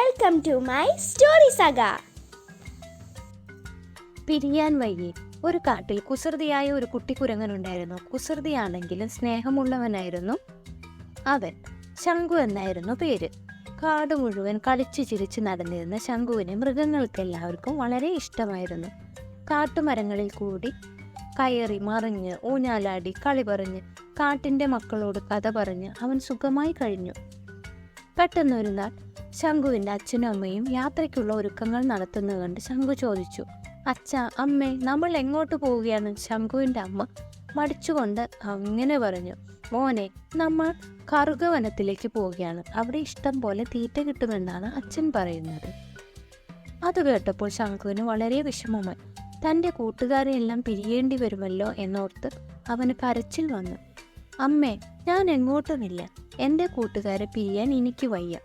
Welcome to my story saga. പിരിയാൻ വയ്യേ. ഒരു കാട്ടിൽ കുസൃതിയായ ഒരു കുട്ടിക്കുരങ്ങനുണ്ടായിരുന്നു. കുസൃതിയാണെങ്കിലും സ്നേഹമുള്ളവനായിരുന്നു അവൻ. ശംഖു എന്നായിരുന്നു പേര്. കാട് മുഴുവൻ കളിച്ചു ചിരിച്ച് നടന്നിരുന്ന ശംഖുവിനെ മൃഗങ്ങൾക്കെല്ലാവർക്കും വളരെ ഇഷ്ടമായിരുന്നു. കാട്ടുമരങ്ങളിൽ കൂടി കയറി മറിഞ്ഞ് ഊഞ്ഞാലാടി കളി പറഞ്ഞ് കാട്ടിൻ്റെ മക്കളോട് കഥ പറഞ്ഞ് അവൻ സുഖമായി കഴിഞ്ഞു. പെട്ടെന്നൊരു നാൾ ശംഖുവിൻ്റെ അച്ഛനും അമ്മയും യാത്രയ്ക്കുള്ള ഒരുക്കങ്ങൾ നടത്തുന്നത് കണ്ട് ശംഖു ചോദിച്ചു, അച്ഛാ, അമ്മേ, നമ്മൾ എങ്ങോട്ട് പോവുകയാണ്? ശംഖുവിൻ്റെ അമ്മ മടിച്ചുകൊണ്ട് അങ്ങനെ പറഞ്ഞു, മോനെ, നമ്മൾ കറുകവനത്തിലേക്ക് പോവുകയാണ്. അവിടെ ഇഷ്ടം പോലെ തീറ്റ കിട്ടുമെന്നാണ് അച്ഛൻ പറയുന്നത്. അത് കേട്ടപ്പോൾ ശംഖുവിന് വളരെ വിഷമമായി. തൻ്റെ കൂട്ടുകാരെയെല്ലാം പിരിയേണ്ടി വരുമല്ലോ എന്നോർത്ത് അവന് കരച്ചിൽ വന്നു. അമ്മേ, ഞാൻ എങ്ങോട്ടുമില്ല. എൻ്റെ കൂട്ടുകാരെ പിരിയാൻ എനിക്ക് വയ്യ.